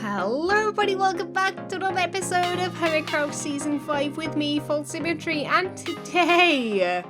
Hello everybody, welcome back to another episode of Hermitcraft Season 5 with me, FalseSymmetry, and today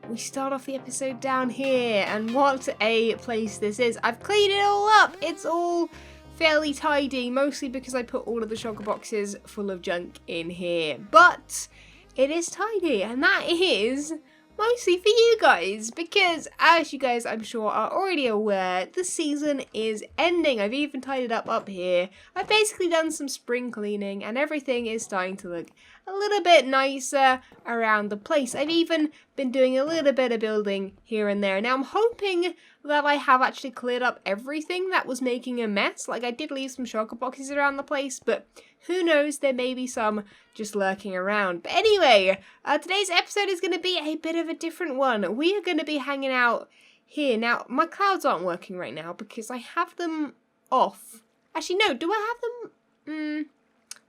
we start off the episode down here, and what a place this is. I've cleaned it all up, it's all fairly tidy, mostly because I put all of the shulker boxes full of junk in here, but it is tidy, and that is mostly for you guys, because as you guys I'm sure are already aware, the season is ending. I've even tidied up here. I've basically done some spring cleaning and everything is starting to look a little bit nicer around the place. I've even been doing a little bit of building here and there. Now I'm hoping that I have actually cleared up everything that was making a mess. Like, I did leave some shulker boxes around the place, but who knows, there may be some just lurking around. But anyway, today's episode is going to be a bit of a different one. We are going to be hanging out here. Now, my clouds aren't working right now because I have them off. Actually, no, do I have them?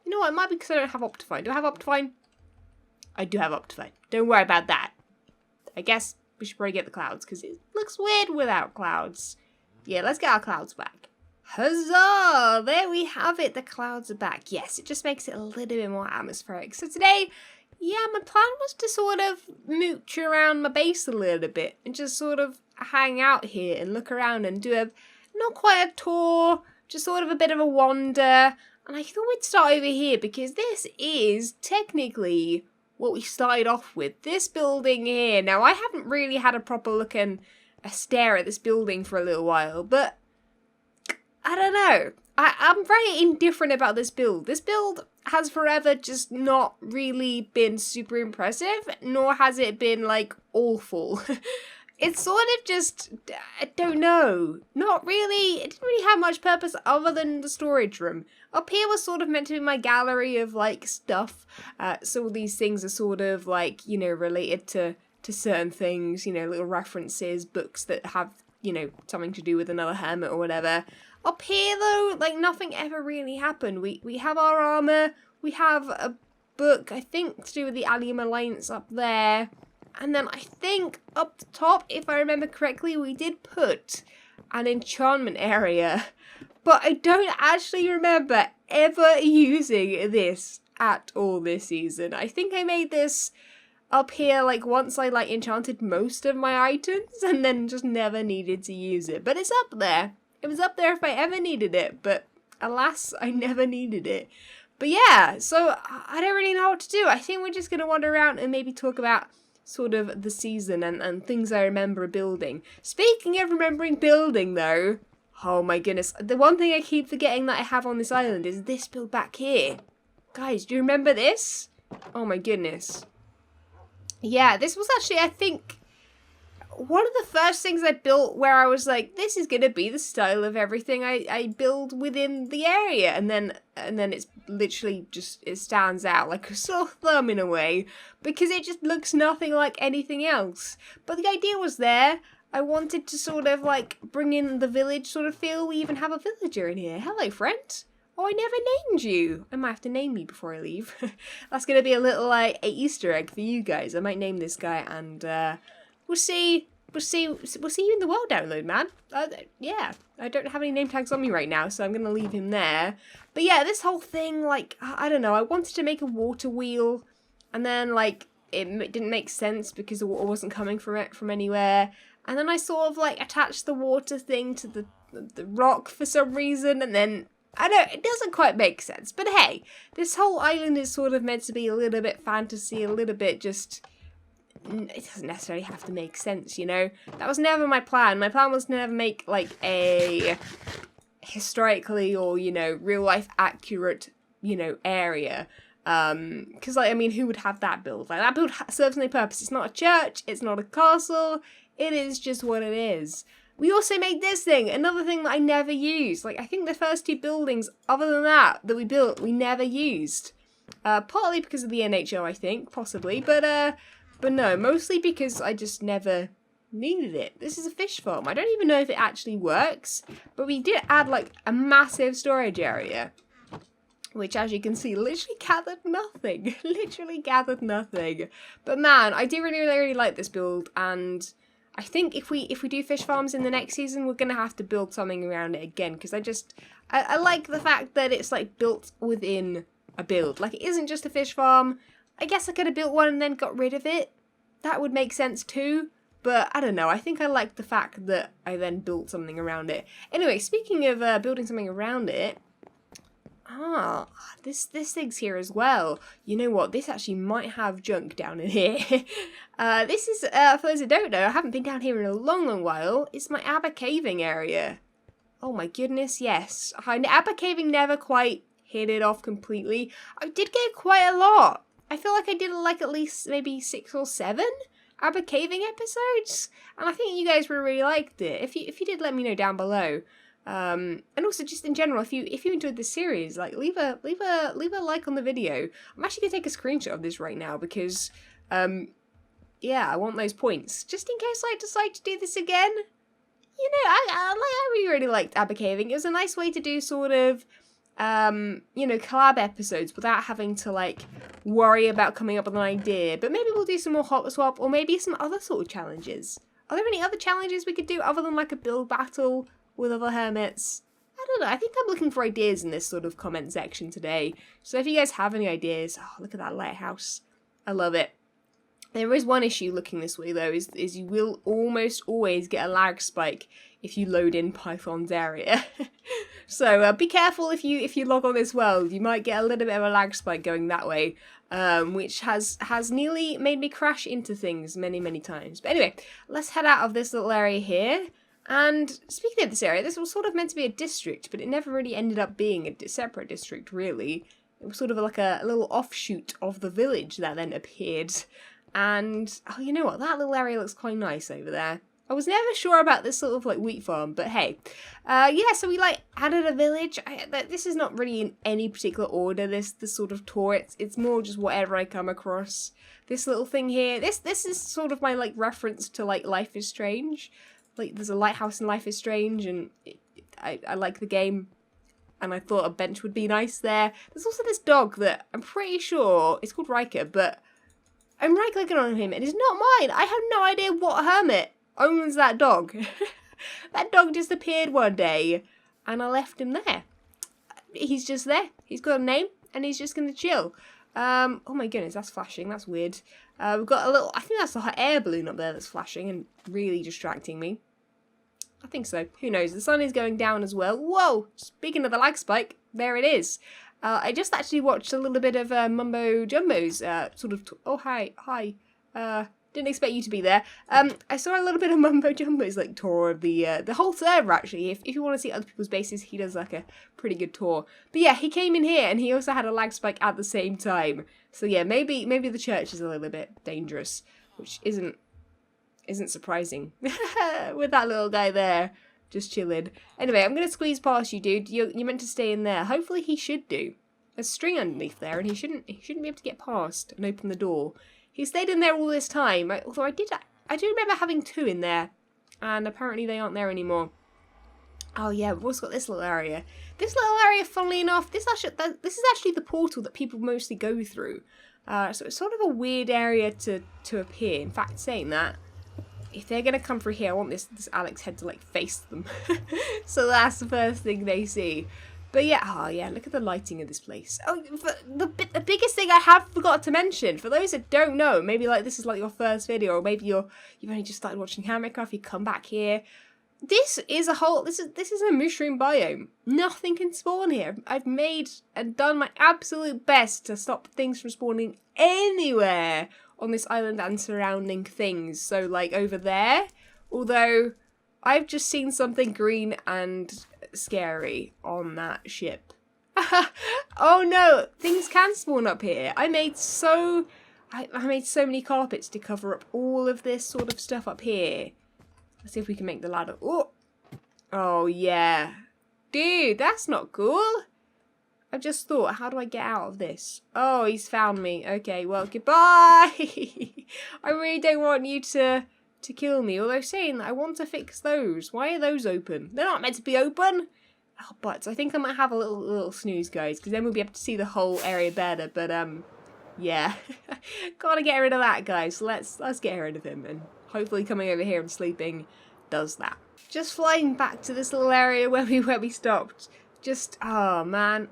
You know what, it might be because I don't have Optifine. Do I have Optifine? I do have Optifine. Don't worry about that. I guess we should probably get the clouds because it looks weird without clouds. Yeah, let's get our clouds back. Huzzah! There we have it. The clouds are back. Yes, it just makes it a little bit more atmospheric. So today, yeah, my plan was to sort of mooch around my base a little bit and just sort of hang out here and look around and do not quite a tour, just sort of a bit of a wander. And I thought we'd start over here because this is technically what we started off with. This building here. Now, I haven't really had a proper look and a stare at this building for a little while, but I don't know. I'm very indifferent about this build. This build has forever just not really been super impressive, nor has it been, like, awful. It's sort of just, I don't know, not really, it didn't really have much purpose other than the storage room. Up here was sort of meant to be my gallery of, like, stuff. So these things are sort of, like, you know, related to certain things, you know, little references, books that have, you know, something to do with another hermit or whatever. Up here, though, like, nothing ever really happened. We have our armor, we have a book, I think, to do with the Allium Alliance up there. And then I think up the top, if I remember correctly, we did put an enchantment area. But I don't actually remember ever using this at all this season. I think I made this up here, like, once I, like, enchanted most of my items and then just never needed to use it. But it's up there. It was up there if I ever needed it, but alas, I never needed it. But yeah, so I don't really know what to do. I think we're just going to wander around and maybe talk about sort of the season and things I remember building. Speaking of remembering building, though, oh my goodness, the one thing I keep forgetting that I have on this island is this build back here. Guys, do you remember this? Oh my goodness. Yeah, this was actually, I think, one of the first things I built where I was like, this is going to be the style of everything I build within the area. And then it's literally just, it stands out like a sore thumb in a way, because it just looks nothing like anything else. But the idea was there. I wanted to sort of like bring in the village sort of feel. We even have a villager in here. Hello, friend. Oh, I never named you. I might have to name you before I leave. That's going to be a little like a Easter egg for you guys. I might name this guy and we'll see you in the world download, man. Yeah, I don't have any name tags on me right now, so I'm going to leave him there. But yeah, this whole thing, like, I don't know, I wanted to make a water wheel, and then, like, it didn't make sense because the water wasn't coming from anywhere. And then I sort of, like, attached the water thing to the rock for some reason, and then, I don't know, it doesn't quite make sense. But hey, this whole island is sort of meant to be a little bit fantasy, a little bit just, it doesn't necessarily have to make sense, you know? That was never my plan. My plan was to never make, like, a historically or, you know, real life accurate, you know, area. Because, like, I mean, who would have that build? Like, that build serves no purpose. It's not a church. It's not a castle. It is just what it is. We also made this thing, another thing that I never used. Like, I think the first two buildings, other than that we built, we never used. Partly because of the NHL, I think, possibly. But no, mostly because I just never needed it. This is a fish farm. I don't even know if it actually works, but we did add, like, a massive storage area, which, as you can see, literally gathered nothing. Literally gathered nothing. But man, I do really, really like this build, and I think if we do fish farms in the next season, we're gonna have to build something around it again, because I like the fact that it's like built within a build. Like, it isn't just a fish farm. I guess I could have built one and then got rid of it. That would make sense too. But I don't know, I think I like the fact that I then built something around it. Anyway, speaking of building something around it, this thing's here as well. You know what, this actually might have junk down in here. This is, for those who don't know, I haven't been down here in a long while. It's my Abba caving area. Oh my goodness, yes. Abba caving never quite hit it off completely. I did get quite a lot. I feel like I did like at least maybe 6 or 7 Abba caving episodes, and I think you guys really liked it. If you did, let me know down below. And also just in general, if you enjoyed this series, like leave a like on the video. I'm actually gonna take a screenshot of this right now because yeah, I want those points just in case I decide to do this again. You know, I really liked Abba caving. It was a nice way to do sort of you know, collab episodes without having to like worry about coming up with an idea. But maybe we'll do some more hot swap, or maybe some other sort of challenges. Are there any other challenges we could do other than like a build battle with other hermits? I don't know. I think I'm looking for ideas in this sort of comment section today. So if you guys have any ideas, oh, look at that lighthouse. I love it. There is one issue looking this way though, is you will almost always get a lag spike if you load in Python's area. So be careful if you log on this world. You might get a little bit of a lag spike going that way, which has nearly made me crash into things many times. But anyway, let's head out of this little area here. And speaking of this area, this was sort of meant to be a district, but it never really ended up being a separate district, really. It was sort of like a little offshoot of the village that then appeared. And, oh, you know what? That little area looks quite nice over there. I was never sure about this sort of like wheat farm, but hey. Yeah, so we like added a village. This is not really in any particular order, this sort of tour. It's more just whatever I come across. This little thing here, this is sort of my like reference to like Life is Strange. Like there's a lighthouse in Life is Strange, and I like the game. And I thought a bench would be nice there. There's also this dog that I'm pretty sure, it's called Riker, but I'm right-clicking on him, and it's not mine. I have no idea what hermit owns that dog. That dog just appeared one day, and I left him there. He's just there. He's got a name, and he's just going to chill. Oh my goodness, that's flashing. That's weird. We've got a little, I think that's the hot air balloon up there that's flashing and really distracting me. I think so. Who knows? The sun is going down as well. Whoa! Speaking of the lag spike, there it is. I just actually watched a little bit of Mumbo Jumbo's sort of... Oh, hi. Didn't expect you to be there. I saw a little bit of Mumbo Jumbo's like tour of the whole server, actually. If you want to see other people's bases, he does like a pretty good tour. But yeah, he came in here and he also had a lag spike at the same time. So yeah, maybe the church is a little bit dangerous, which isn't surprising. With that little guy there. Just chilling. Anyway, I'm going to squeeze past you, dude. You're meant to stay in there. Hopefully he should do. There's string underneath there, and he shouldn't be able to get past and open the door. He stayed in there all this time. Although I do remember having 2 in there, and apparently they aren't there anymore. Oh yeah, we've also got this little area. This little area, funnily enough, this is actually the portal that people mostly go through. So it's sort of a weird area to appear. In fact, saying that, if they're going to come through here, I want this Alex head to, like, face them. So that's the first thing they see. But yeah, oh yeah, look at the lighting of this place. Oh, the biggest thing I have forgot to mention, for those that don't know, maybe, like, this is, like, your first video, or maybe you've only just started watching Hermitcraft, you come back here. This is a mushroom biome. Nothing can spawn here. I've made and done my absolute best to stop things from spawning anywhere on this island and surrounding things. So like over there, although I've just seen something green and scary on that ship. Oh no, things can spawn up here. I made so many carpets to cover up all of this sort of stuff up here. Let's see if we can make the ladder. Oh yeah. Dude, that's not cool. I've just thought, how do I get out of this? Oh, he's found me. Okay, well, goodbye. I really don't want you to kill me. Although saying that, I want to fix those. Why are those open? They're not meant to be open. Oh, but I think I might have a little snooze, guys, because then we'll be able to see the whole area better. But yeah, gotta get rid of that, guys. So let's get rid of him and hopefully coming over here and sleeping does that. Just flying back to this little area where we stopped. Just, oh man,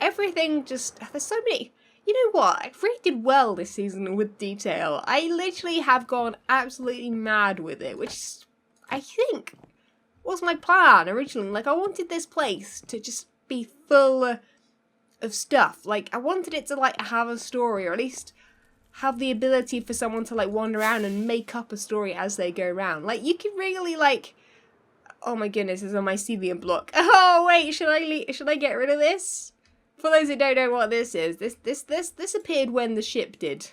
everything just, there's so many. You know what, I really did well this season with detail. I literally have gone absolutely mad with it, which I think was my plan originally. Like, I wanted this place to just be full of stuff. Like, I wanted it to, like, have a story, or at least have the ability for someone to, like, wander around and make up a story as they go around. Like, you can really, like, oh my goodness, it's a mycelium block. Oh, wait, should I get rid of this? For those who don't know what this is, this appeared when the ship did,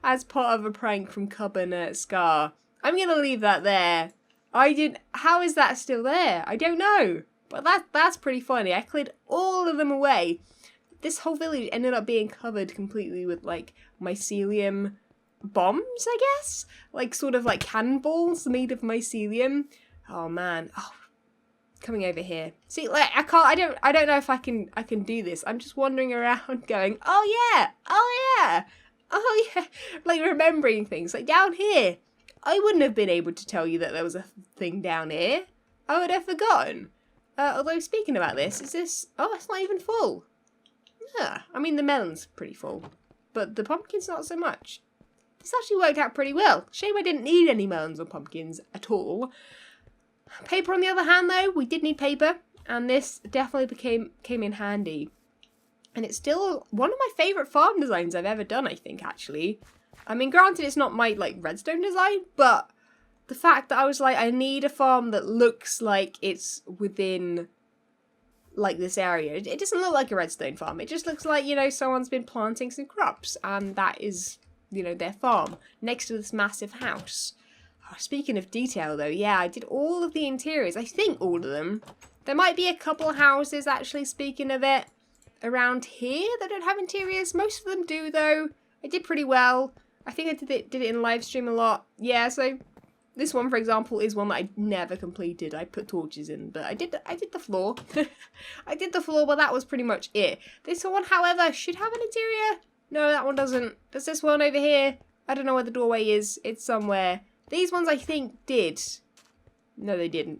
as part of a prank from Cub and Scar. I'm gonna leave that there. How is that still there? I don't know, but that's pretty funny. I cleared all of them away. This whole village ended up being covered completely with, like, mycelium bombs, I guess? Like, sort of like cannonballs made of mycelium. Oh man, oh. Coming over here. See, like, I don't know if I can do this. I'm just wandering around going, oh yeah, oh yeah, oh yeah. Like, remembering things. Like, down here, I wouldn't have been able to tell you that there was a thing down here. I would have forgotten. Although, speaking about this, is this, oh, it's not even full. Yeah, I mean, the melon's pretty full, but the pumpkin's not so much. This actually worked out pretty well. Shame I didn't need any melons or pumpkins at all. Paper, on the other hand, though, we did need paper, and this definitely came in handy. And it's still one of my favourite farm designs I've ever done, I think, actually. I mean, granted, it's not my, like, redstone design, but the fact that I was like, I need a farm that looks like it's within, like, this area. It doesn't look like a redstone farm. It just looks like, you know, someone's been planting some crops, and that is, you know, their farm next to this massive house. Speaking of detail, though, yeah, I did all of the interiors. I think all of them. There might be a couple houses, actually, speaking of it, around here that don't have interiors. Most of them do, though. I did pretty well. I think I did it in live stream a lot. Yeah, so this one, for example, is one that I never completed. I put torches in, but I did the floor. I did the floor, but that was pretty much it. This one, however, should have an interior. No, that one doesn't. There's this one over here. I don't know where the doorway is. It's somewhere. These ones I think did. No, they didn't.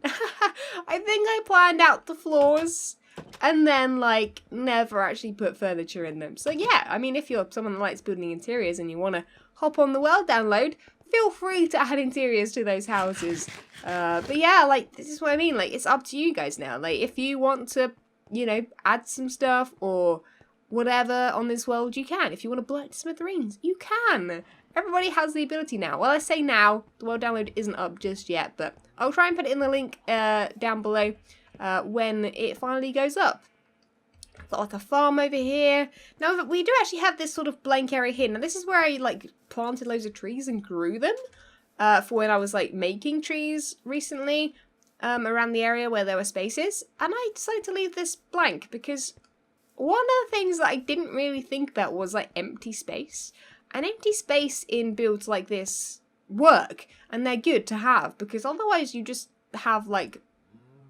I think I planned out the floors and then, like, never actually put furniture in them. So yeah, I mean, if you're someone that likes building interiors and you want to hop on the world download, feel free to add interiors to those houses. But yeah, like, this is what I mean. Like, it's up to you guys now. Like, if you want to, you know, add some stuff or whatever on this world, you can. If you want to blow it to smithereens, you can. Everybody has the ability now. Well, I say now, the world download isn't up just yet, but I'll try and put it in the link down below when it finally goes up. Got like a farm over here. Now, we do actually have this sort of blank area here. Now, this is where I, like, planted loads of trees and grew them for when I was, like, making trees recently around the area where there were spaces. And I decided to leave this blank because one of the things that I didn't really think about was, like, empty space. An empty space in builds like this work, and they're good to have, because otherwise you just have, like,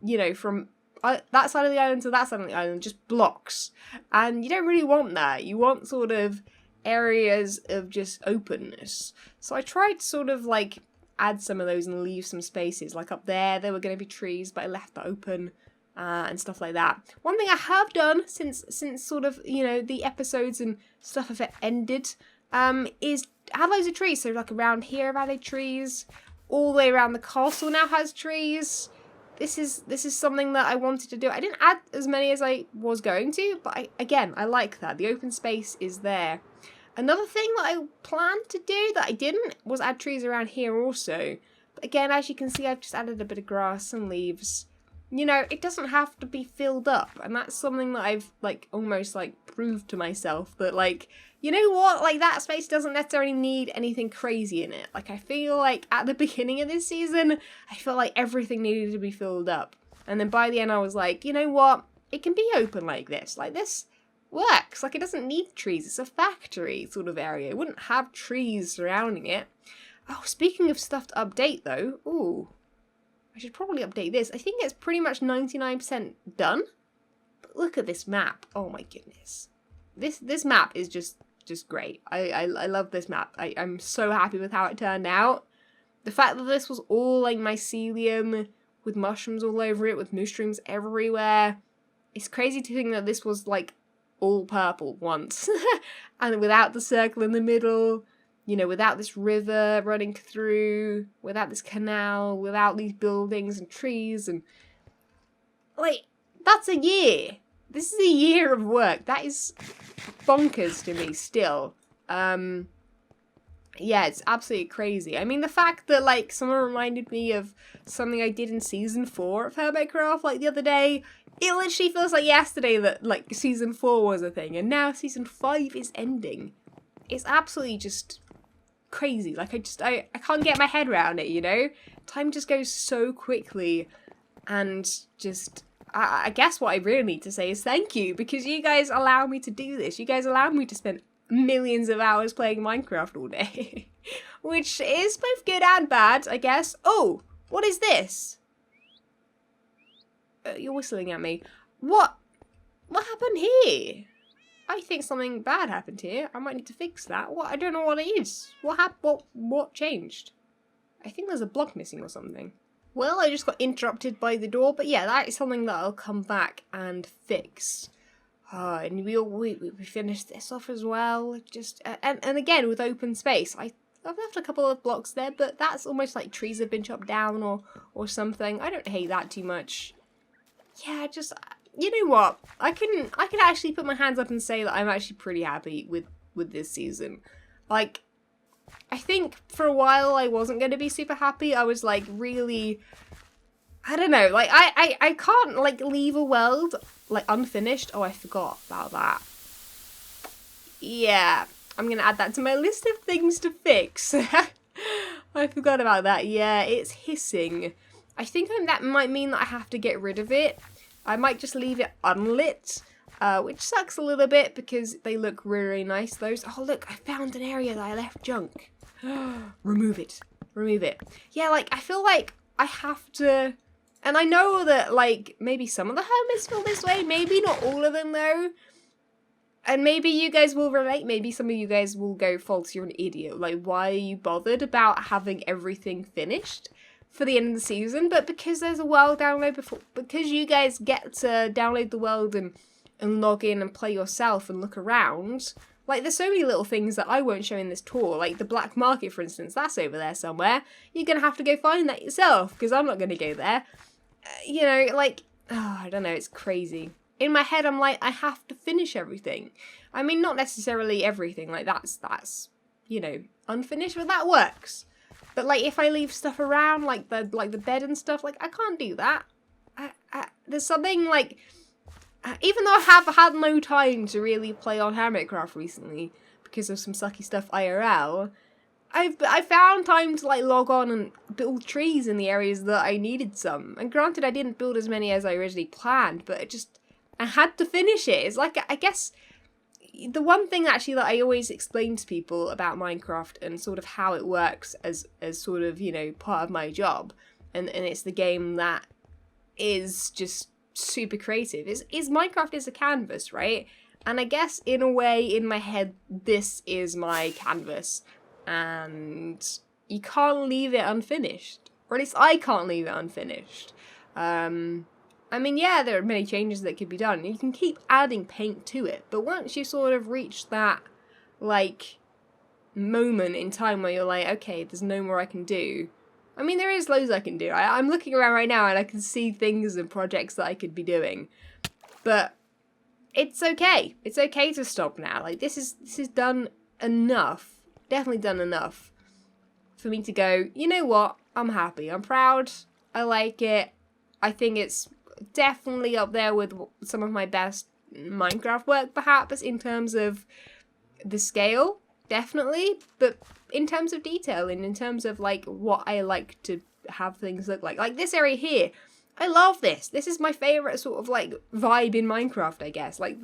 you know, from that side of the island to that side of the island, just blocks. And you don't really want that. You want sort of areas of just openness. So I tried to sort of, like, add some of those and leave some spaces. Like up there were going to be trees, but I left that open. And stuff like that. One thing I have done since sort of, you know, the episodes and stuff have ended, is add loads of trees. So like around here I've added trees. All the way around the castle now has trees. This is something that I wanted to do. I didn't add as many as I was going to, but I like that. The open space is there. Another thing that I planned to do that I didn't was add trees around here also. But again, as you can see, I've just added a bit of grass and leaves. You know, it doesn't have to be filled up, and that's something that I've, like, almost, like, proved to myself, that, like, you know what, like, that space doesn't necessarily need anything crazy in it. Like, I feel like at the beginning of this season, I felt like everything needed to be filled up, and then by the end I was like, you know what, it can be open like this works, like, it doesn't need trees, it's a factory sort of area, it wouldn't have trees surrounding it. Oh, speaking of stuff to update, though, ooh. I should probably update this. I think it's pretty much 99% done. But look at this map. Oh my goodness. This map is just great. I love this map. I'm so happy with how it turned out. The fact that this was all like mycelium with mushrooms all over it, with mushrooms everywhere. It's crazy to think that this was like all purple once. And without the circle in the middle, you know, without this river running through, without this canal, without these buildings and trees and like, that's a year. This is a year of work. That is bonkers to me still. Yeah, it's absolutely crazy. I mean, the fact that, like, someone reminded me of something I did in Season 4 of Hermitcraft, like, the other day, it literally feels like yesterday that, like, Season 4 was a thing, and now Season 5 is ending. It's absolutely just crazy. Like, I can't get my head around it, you know? Time just goes so quickly, and just... I guess what I really need to say is thank you, because you guys allow me to do this. You guys allow me to spend millions of hours playing Minecraft all day. Which is both good and bad, I guess. Oh, what is this? You're whistling at me. What happened here? I think something bad happened here. I might need to fix that. What? I don't know what it is. What changed? I think there's a block missing or something. Well, I just got interrupted by the door, but yeah, that is something that I'll come back and fix. And we finished this off as well. Just and again with open space. I've left a couple of blocks there, but that's almost like trees have been chopped down or something. I don't hate that too much. Yeah, just you know what? I can actually put my hands up and say that I'm actually pretty happy with this season. Like, I think for a while I wasn't going to be super happy. I was like really, I don't know, like I can't like leave a world like unfinished. Oh, I forgot about that. Yeah, I'm going to add that to my list of things to fix. I forgot about that. Yeah, it's hissing. I think that might mean that I have to get rid of it. I might just leave it unlit. Which sucks a little bit because they look really nice, those. Oh, look, I found an area that I left junk. Remove it. Remove it. Yeah, like, I feel like I have to... And I know that, like, maybe some of the hermits feel this way. Maybe not all of them, though. And maybe you guys will relate. Maybe some of you guys will go, False, you're an idiot. Like, why are you bothered about having everything finished for the end of the season? But because there's a world download before... Because you guys get to download the world and log in and play yourself and look around. Like, there's so many little things that I won't show in this tour. Like, the black market, for instance, that's over there somewhere. You're going to have to go find that yourself, because I'm not going to go there. You know, like, oh, I don't know, it's crazy. In my head, I'm like, I have to finish everything. I mean, not necessarily everything. Like, that's you know, unfinished, but that works. But, like, if I leave stuff around, like the bed and stuff, like, I can't do that. There's something, like... Even though I have had no time to really play on Hermitcraft recently because of some sucky stuff IRL, I found time to like log on and build trees in the areas that I needed some. And granted, I didn't build as many as I originally planned, but I had to finish it. It's like, I guess the one thing actually that I always explain to people about Minecraft and sort of how it works as sort of, you know, part of my job, and it's the game that is just super creative, is Minecraft is a canvas, right? And I guess in a way in my head this is my canvas and you can't leave it unfinished, or at least I can't leave it unfinished. I mean, yeah, there are many changes that could be done. You can keep adding paint to it, but once you sort of reach that like moment in time where you're like, okay, there's no more I can do. I mean, there is loads I can do. I'm looking around right now and I can see things and projects that I could be doing. But it's okay. It's okay to stop now. Like, this is done enough. Definitely done enough for me to go, you know what? I'm happy. I'm proud. I like it. I think it's definitely up there with some of my best Minecraft work, perhaps, in terms of the scale. Definitely. But in terms of detail and in terms of like what I like to have things look like this area here, I love this. This is my favorite sort of like vibe in Minecraft, I guess. Like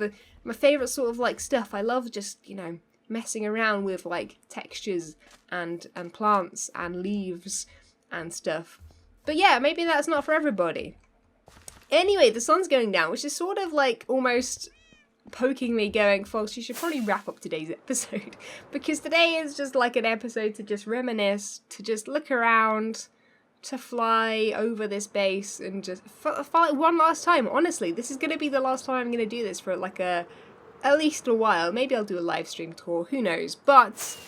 my favorite sort of like stuff. I love just, you know, messing around with like textures and plants and leaves and stuff. But yeah, maybe that's not for everybody. Anyway, the sun's going down, which is sort of like almost poking me going, False, you should probably wrap up today's episode. Because today is just like an episode to just reminisce, to just look around, to fly over this base and just fly one last time. Honestly, this is going to be the last time I'm going to do this for like at least a while. Maybe I'll do a live stream tour, who knows. But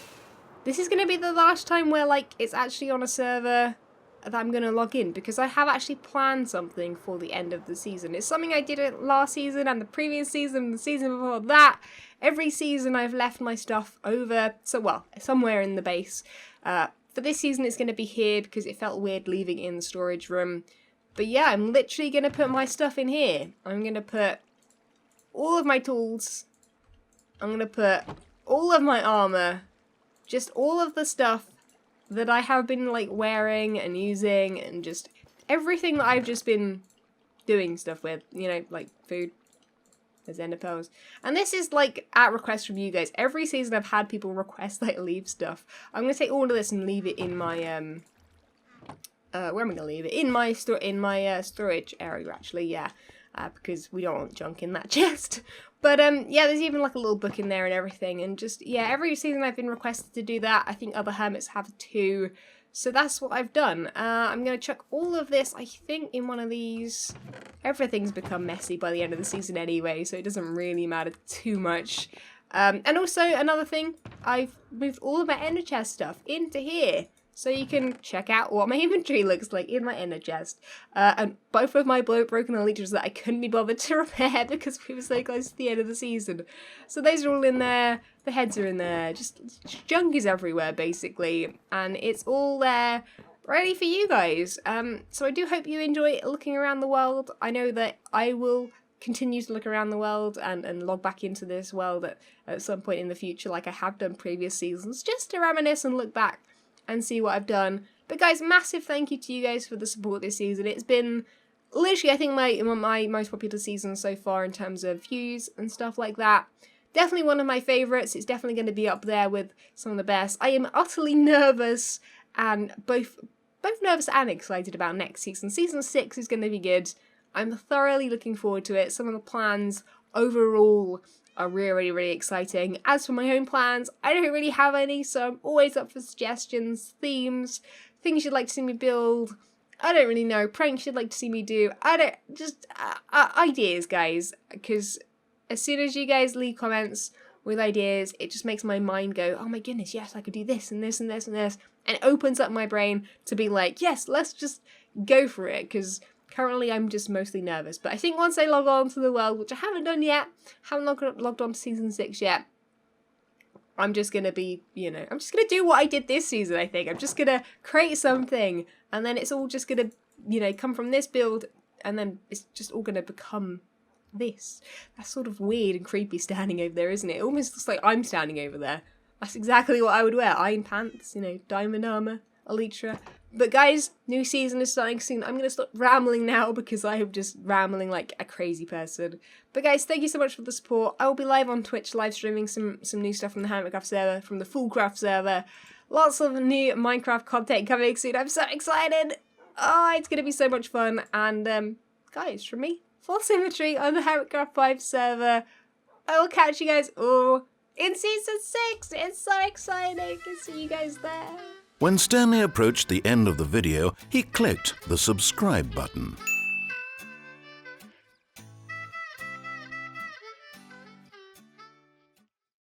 this is going to be the last time where like it's actually on a server that I'm going to log in, because I have actually planned something for the end of the season. It's something I did it last season and the previous season and the season before that. Every season I've left my stuff over, somewhere in the base. For this season it's going to be here because it felt weird leaving it in the storage room. But yeah, I'm literally going to put my stuff in here. I'm going to put all of my tools. I'm going to put all of my armor. Just all of the stuff that I have been like wearing and using, and just everything that I've just been doing stuff with, you know, like food. There's ender pearls. And this is like at request from you guys. Every season I've had people request that I leave stuff. I'm going to take all of this and leave it in my, where am I going to leave it? In my storage area, actually, yeah. Because we don't want junk in that chest. But, yeah, there's even like a little book in there and everything. And just, yeah, every season I've been requested to do that. I think other hermits have too. So that's what I've done. I'm going to chuck all of this, I think, in one of these. Everything's become messy by the end of the season anyway, so it doesn't really matter too much. And also, another thing, I've moved all of my ender chest stuff into here. So you can check out what my inventory looks like in my ender chest. And both of my broken elytras that I couldn't be bothered to repair because we were so close to the end of the season. So those are all in there. The heads are in there. Just junk is everywhere, basically. And it's all there, ready for you guys. So I do hope you enjoy looking around the world. I know that I will continue to look around the world and log back into this world at some point in the future, like I have done previous seasons, just to reminisce and look back and see what I've done. But guys, massive thank you to you guys for the support this season. It's been literally, I think, my most popular season so far in terms of views and stuff like that. Definitely one of my favourites. It's definitely going to be up there with some of the best. I am utterly nervous, and both nervous and excited about next season. Season 6 is going to be good. I'm thoroughly looking forward to it. Some of the plans overall are really, really exciting. As for my own plans, I don't really have any, so I'm always up for suggestions, themes, things you'd like to see me build. I don't really know, pranks you'd like to see me do. Ideas, guys, because as soon as you guys leave comments with ideas, it just makes my mind go, oh my goodness, yes, I could do this and this and this and this, and it opens up my brain to be like, yes, let's just go for it, because currently I'm just mostly nervous. But I think once I log on to the world, which I haven't done yet, haven't logged on to season 6 yet, I'm just going to be, you know, I'm just going to do what I did this season, I think. I'm just going to create something, and then it's all just going to, you know, come from this build, and then it's just all going to become this. That's sort of weird and creepy standing over there, isn't it? It almost looks like I'm standing over there. That's exactly what I would wear. Iron pants, you know, diamond armor, elytra. But guys, new season is starting soon. I'm going to stop rambling now because I am just rambling like a crazy person. But guys, thank you so much for the support. I will be live on Twitch, live streaming some new stuff from the Hermitcraft server, from the FullCraft server. Lots of new Minecraft content coming soon. I'm so excited. Oh, it's going to be so much fun. And guys, from me, FalseSymmetry on the Hermitcraft 5 server. I will catch you guys all in season 6. It's so exciting to see you guys there. When Stanley approached the end of the video, he clicked the subscribe button.